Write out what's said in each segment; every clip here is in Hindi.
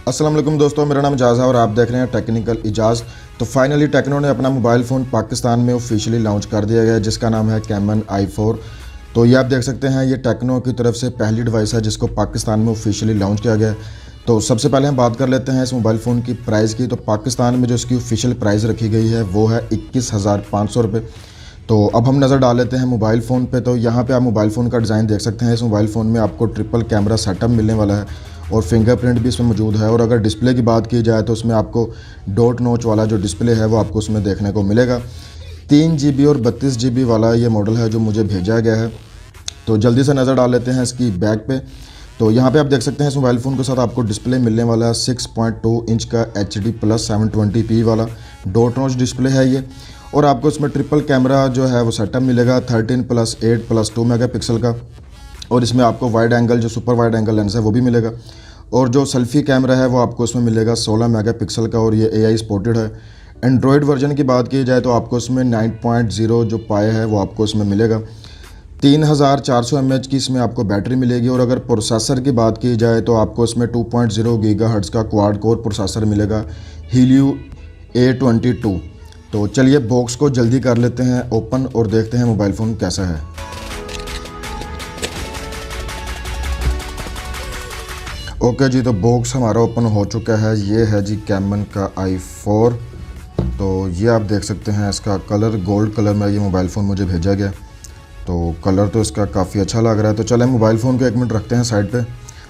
अस्सलाम वालेकुम दोस्तों, मेरा नाम इजाज़ है और आप देख रहे हैं टेक्निकल इजाज़। तो फाइनली टेक्नो ने अपना मोबाइल फ़ोन पाकिस्तान में ऑफिशियली लॉन्च कर दिया गया है, जिसका नाम है कैमन i4। तो ये आप देख सकते हैं, ये टेक्नो की तरफ से पहली डिवाइस है जिसको पाकिस्तान में ऑफिशियली लॉन्च किया गया है। तो सबसे पहले हम बात कर लेते हैं इस मोबाइल फ़ोन की प्राइस की। तो पाकिस्तान में जो इसकी ऑफिशियल प्राइस रखी गई है वो है 21,500 रुपये। तो अब हम नज़र डाल लेते हैं मोबाइल फ़ोन पे। तो यहाँ पे आप मोबाइल फ़ोन का डिज़ाइन देख सकते हैं। इस मोबाइल फ़ोन में आपको ट्रिपल कैमरा सेटअप मिलने वाला है और फिंगरप्रिंट भी इसमें मौजूद है। और अगर डिस्प्ले की बात की जाए तो उसमें आपको डॉट नॉच वाला जो डिस्प्ले है वो आपको उसमें देखने को मिलेगा। 3 GB और 32 GB वाला ये मॉडल है जो मुझे भेजा गया है। तो जल्दी से नज़र डाल लेते हैं इसकी बैक पे। तो यहाँ पे आप देख सकते हैं इस मोबाइल फ़ोन के साथ आपको डिस्प्ले मिलने वाला है 6.2 इंच का HD प्लस 720p वाला डॉट नॉच डिस्प्ले है ये। और आपको इसमें ट्रिपल कैमरा जो है वो सेटअप मिलेगा 13+8+2 मेगापिक्सल का। और इसमें आपको वाइड एंगल जो सुपर वाइड एंगल लेंस है वो भी मिलेगा। और जो सेल्फ़ी कैमरा है वो आपको इसमें मिलेगा 16 मेगापिक्सल का और ये AI सपोर्टेड है। एंड्रॉयड वर्जन की बात की जाए तो आपको इसमें 9.0 जो पाए है वो आपको इसमें मिलेगा। 3400 mAh की इसमें आपको बैटरी मिलेगी। और अगर प्रोसेसर की बात की जाए तो आपको इसमें 2.0 गीगाहर्ट्ज़ का क्वाड कोर प्रोसेसर मिलेगा Helio A22। तो चलिए बॉक्स को जल्दी कर लेते हैं ओपन और देखते हैं मोबाइल फ़ोन कैसा है। ओके जी, तो बॉक्स हमारा ओपन हो चुका है। ये है जी कैमन का i4। तो ये आप देख सकते हैं, इसका कलर गोल्ड कलर में ये मोबाइल फ़ोन मुझे भेजा गया। तो कलर तो इसका काफ़ी अच्छा लग रहा है। तो चलें मोबाइल फ़ोन को 1 मिनट रखते हैं साइड पे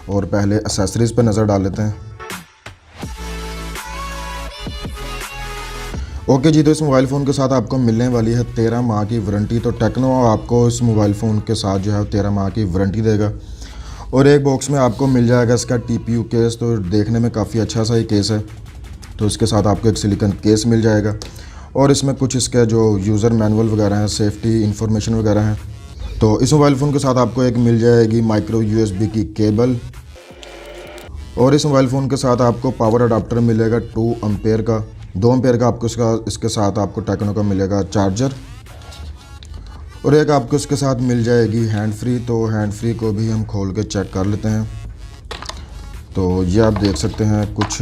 और पहले एक्सेसरीज़ पे नज़र डाल लेते हैं। ओके जी, तो इस मोबाइल फ़ोन के साथ आपको मिलने वाली है 13 माह की वारंटी। तो टेक्नो आपको इस मोबाइल फ़ोन के साथ जो है 13 माह की वारंटी देगा। और एक बॉक्स में आपको मिल जाएगा इसका TPU केस। तो देखने में काफ़ी अच्छा सा ही केस है। तो इसके साथ आपको एक सिलिकॉन केस मिल जाएगा और इसमें कुछ इसका जो यूज़र मैनुअल वगैरह है, सेफ्टी इंफॉर्मेशन वगैरह है। तो इस मोबाइल फ़ोन के साथ आपको एक मिल जाएगी माइक्रो USB की केबल। और इस मोबाइल फ़ोन के साथ आपको पावर अडाप्टर मिलेगा 2 एम्पेयर का। 2 एम्पेयर का आपको इसके साथ आपको टेक्नो का मिलेगा चार्जर। और एक आपको इसके साथ मिल जाएगी हैंड फ्री। तो हैंड फ्री को भी हम खोल के चेक कर लेते हैं। तो ये आप देख सकते हैं कुछ,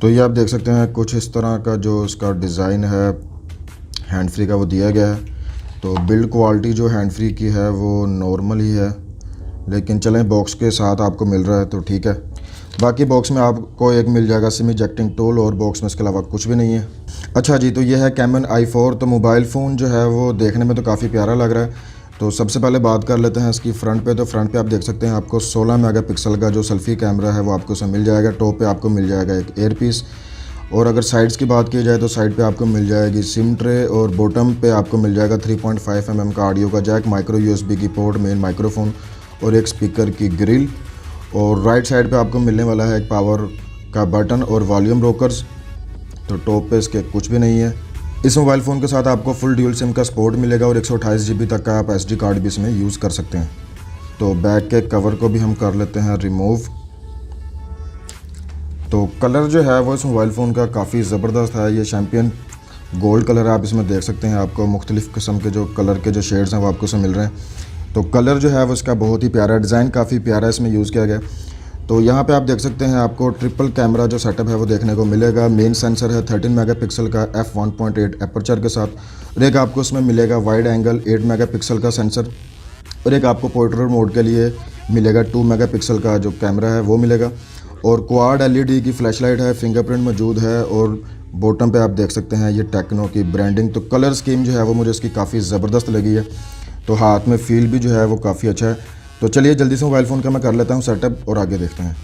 तो ये आप देख सकते हैं कुछ इस तरह का जो इसका डिज़ाइन है हैंड फ्री का वो दिया गया है। तो बिल्ड क्वालिटी जो हैंड फ्री की है वो नॉर्मल ही है, लेकिन चलें बॉक्स के साथ आपको मिल रहा है तो ठीक है। बाकी बॉक्स में आपको एक मिल जाएगा सिम इजेक्टिंग टूल और बॉक्स में इसके अलावा कुछ भी नहीं है। अच्छा जी, तो ये है कैमन i4। तो मोबाइल फ़ोन जो है वो देखने में तो काफ़ी प्यारा लग रहा है। तो सबसे पहले बात कर लेते हैं इसकी फ्रंट पे। तो फ्रंट पे आप देख सकते हैं आपको 16 मेगापिक्सल का जो सेल्फ़ी कैमरा है वो आपको उसमें मिल जाएगा। टॉप पे आपको मिल जाएगा एक एयर पीस। और अगर साइड्स की बात की जाए तो साइड पे आपको मिल जाएगी सिम ट्रे और बॉटम पे आपको मिल जाएगा 3.5 mm का ऑडियो का जैक, माइक्रो USB की पोर्ट, मेन माइक्रोफोन और एक स्पीकर की ग्रिल। और राइट साइड पे आपको मिलने वाला है एक पावर का बटन और वॉल्यूम रोकर्स। तो टॉप पे इसके कुछ भी नहीं है। इस मोबाइल फ़ोन के साथ आपको फुल ड्यूल सिम का सपोर्ट मिलेगा और 128 GB तक का आप SD कार्ड भी इसमें यूज़ कर सकते हैं। तो बैक के कवर को भी हम कर लेते हैं रिमूव। तो कलर जो है वो इस मोबाइल फ़ोन का काफ़ी ज़बरदस्त है। ये चैम्पियन गोल्ड कलर है, आप इसमें देख सकते हैं। आपको मुख्तलिफ़ किस्म के जो कलर के जो शेड्स हैं वो आपको इसमें मिल रहे हैं। तो कलर जो है वो इसका बहुत ही प्यारा, डिज़ाइन काफ़ी प्यारा इसमें यूज़ किया गया। तो यहाँ पे आप देख सकते हैं आपको ट्रिपल कैमरा जो सेटअप है वो देखने को मिलेगा। मेन सेंसर है 13 मेगापिक्सल का f1.8 एपर्चर के साथ। और एक आपको इसमें मिलेगा वाइड एंगल 8 मेगापिक्सल का सेंसर। और एक आपको पोर्ट्रेट मोड के लिए मिलेगा 2 मेगापिक्सल का जो कैमरा है वो मिलेगा। और क्वाड LED की फ्लैशलाइट है, फिंगरप्रिंट मौजूद है। और बॉटम पे आप देख सकते हैं ये टेक्नो की ब्रांडिंग। तो कलर स्कीम जो है वो मुझे इसकी काफ़ी ज़बरदस्त लगी है। तो हाथ में फील भी जो है वो काफ़ी अच्छा है। तो चलिए जल्दी से मोबाइल फ़ोन का मैं कर लेता हूँ सेटअप और आगे देखते हैं।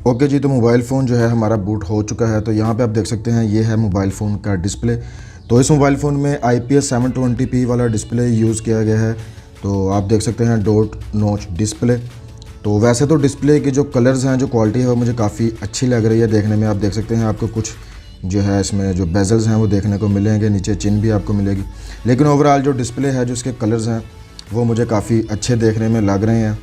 ओके जी, तो मोबाइल फ़ोन जो है हमारा बूट हो चुका है। तो यहाँ पे आप देख सकते हैं ये है मोबाइल फ़ोन का डिस्प्ले। तो इस मोबाइल फ़ोन में IPS 720p वाला डिस्प्ले यूज़ किया गया है। तो आप देख सकते हैं डॉट नॉच डिस्प्ले। तो वैसे तो डिस्प्ले के जो कलर्स हैं, जो क्वालिटी है वो मुझे काफ़ी अच्छी लग रही है देखने में। आप देख सकते हैं आपको कुछ जो है इसमें जो बेजल्स हैं वो देखने को मिलेंगे, नीचे चिन भी आपको मिलेगी। लेकिन ओवरऑल जो डिस्प्ले है, जो इसके कलर्स हैं वो मुझे काफ़ी अच्छे देखने में लग रहे हैं।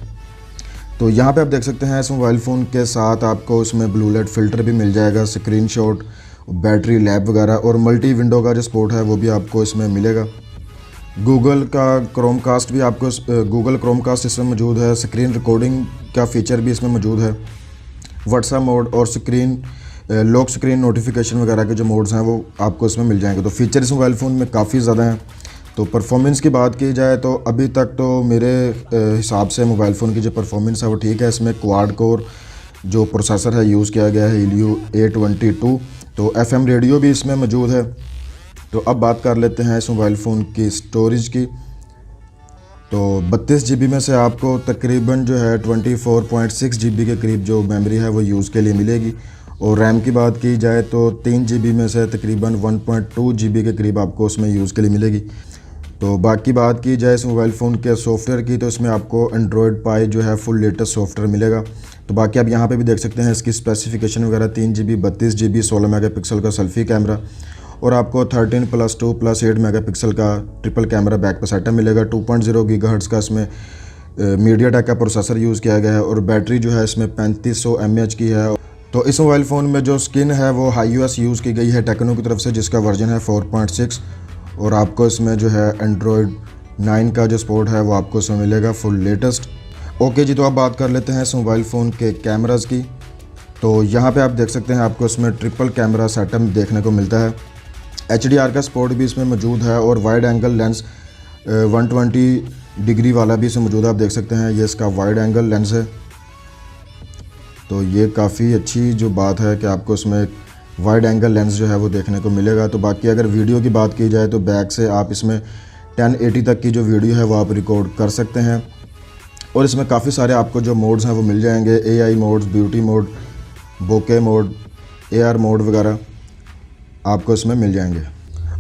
तो यहाँ पे आप देख सकते हैं इस मोबाइल फ़ोन के साथ आपको इसमें ब्लू लाइट फ़िल्टर भी मिल जाएगा, स्क्रीनशॉट, बैटरी लैब वगैरह, और मल्टी विंडो का जो सपोर्ट है वो भी आपको इसमें मिलेगा। गूगल का क्रोमकास्ट भी आपको गूगल क्रोमकास्ट इसमें मौजूद है। स्क्रीन रिकॉर्डिंग का फ़ीचर भी इसमें मौजूद है। व्हाट्सएप मोड और लॉक स्क्रीन नोटिफिकेशन वगैरह के जो मोड्स हैं वो आपको इसमें मिल जाएंगे। तो फीचर इस मोबाइल फ़ोन में काफ़ी ज़्यादा हैं। तो परफॉर्मेंस की बात की जाए तो अभी तक तो मेरे हिसाब से मोबाइल फ़ोन की जो परफॉर्मेंस है वो ठीक है। इसमें क्वाड कोर जो प्रोसेसर है यूज़ किया गया है, हीलियो A22। तो FM रेडियो भी इसमें मौजूद है। तो अब बात कर लेते हैं इस मोबाइल फ़ोन की स्टोरेज की। तो 32 GB में से आपको तकरीबन जो है 24.6 GB के करीब जो मेमोरी है वो यूज़ के लिए मिलेगी। और रैम की बात की जाए तो 3 GB में से तकरीबन 1.2 GB के करीब आपको उसमें यूज़ के लिए मिलेगी। तो बाकी बात की जाए इस मोबाइल फ़ोन के सॉफ्टवेयर की, तो इसमें आपको एंड्रॉयड पाई जो है फुल लेटेस्ट सॉफ्टवेयर मिलेगा। तो बाकी आप यहाँ पे भी देख सकते हैं इसकी स्पेसिफिकेशन वगैरह, 3 GB 32 GB 16 मेगापिक्सल का सेल्फी कैमरा, और आपको 13+2+8 मेगापिक्सल का ट्रिपल कैमरा बैक पर सेटअप मिलेगा। 2.0 गीगाहर्ट्ज़ का इसमें मीडियाटेक का प्रोसेसर यूज़ किया गया है, और बैटरी जो है इसमें 3500 mAh की है। तो इस मोबाइल फ़ोन में जो स्किन है वो HiOS यूज़ की गई है टेक्नो की तरफ से, जिसका वर्जन है 4.6, और आपको इसमें जो है एंड्रॉयड 9 का जो सपोर्ट है वो आपको इसमें मिलेगा फुल लेटेस्ट। ओके जी, तो अब बात कर लेते हैं इस मोबाइल फ़ोन के कैमराज़ की। तो यहाँ पे आप देख सकते हैं आपको इसमें ट्रिपल कैमरा सेटअप देखने को मिलता है। HDR का सपोर्ट भी इसमें मौजूद है, और वाइड एंगल लेंस 120 डिग्री वाला भी इसमें मौजूद है। आप देख सकते हैं ये इसका वाइड एंगल लेंस है। तो ये काफ़ी अच्छी जो बात है कि आपको इसमें वाइड एंगल लेंस जो है वो देखने को मिलेगा। तो बाकी अगर वीडियो की बात की जाए तो बैक से आप इसमें 1080 तक की जो वीडियो है वो आप रिकॉर्ड कर सकते हैं, और इसमें काफ़ी सारे आपको जो मोड्स हैं वो मिल जाएंगे। AI मोड्स, ब्यूटी मोड, बोके मोड, AR मोड वगैरह आपको इसमें मिल जाएंगे।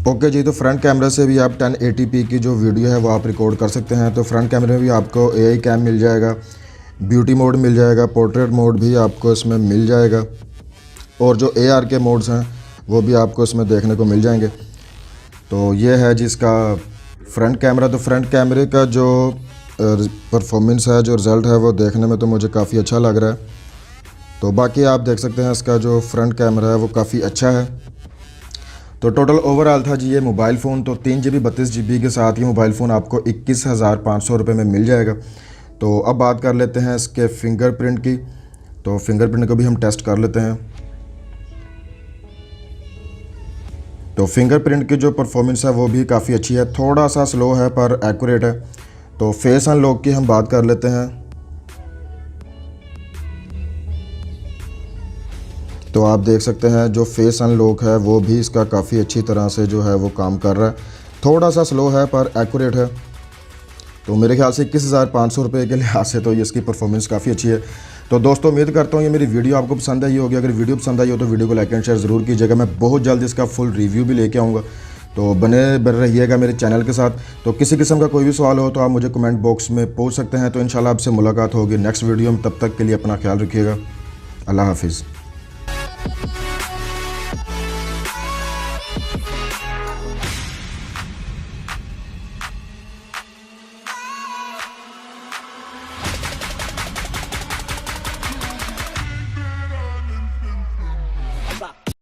ओके जी, तो फ्रंट कैमरा से भी आप 1080p की जो वीडियो है वो आप रिकॉर्ड कर सकते हैं। तो फ्रंट कैमरे में भी आपको AI कैम मिल जाएगा, ब्यूटी मोड मिल जाएगा, पोर्ट्रेट मोड भी आपको इसमें मिल जाएगा, और जो AR के मोड्स हैं वो भी आपको इसमें देखने को मिल जाएंगे। तो ये है जिसका फ्रंट कैमरा। तो फ्रंट कैमरे का जो परफॉर्मेंस है, जो रिज़ल्ट है वो देखने में तो मुझे काफ़ी अच्छा लग रहा है। तो बाकी आप देख सकते हैं इसका जो फ्रंट कैमरा है वो काफ़ी अच्छा है। तो टोटल ओवरऑल था जी ये मोबाइल फ़ोन। तो 3 GB 32 GB के साथ ये मोबाइल फ़ोन आपको 21,500 रुपये में मिल जाएगा। तो अब बात कर लेते हैं इसके फिंगरप्रिंट की। तो फिंगरप्रिंट को भी हम टेस्ट कर लेते हैं। तो फिंगरप्रिंट की जो परफॉर्मेंस है वो भी काफ़ी अच्छी है, थोड़ा सा स्लो है पर एक्यूरेट है। तो फेस अनलॉक की हम बात कर लेते हैं। तो आप देख सकते हैं जो फेस अनलॉक है वो भी इसका काफ़ी अच्छी तरह से जो है वो काम कर रहा है, थोड़ा सा स्लो है पर एक्यूरेट है। तो मेरे ख्याल से 21,500 रुपये के लिहाज से तो ये इसकी परफॉर्मेंस काफ़ी अच्छी है। तो दोस्तों उम्मीद करता हूँ ये मेरी वीडियो आपको पसंद आई होगी। अगर वीडियो पसंद आई हो तो वीडियो को लाइक एंड शेयर ज़रूर कीजिएगा। मैं बहुत जल्द इसका फुल रिव्यू भी लेके आऊँगा, तो बने रहिएगा मेरे चैनल के साथ। तो किसी किस्म का कोई भी सवाल हो तो आप मुझे कमेंट बॉक्स में पूछ सकते हैं। तो इंशाल्लाह आपसे मुलाकात होगी नेक्स्ट वीडियो में। तब तक के लिए अपना ख्याल रखिएगा। अल्लाह हाफिज़।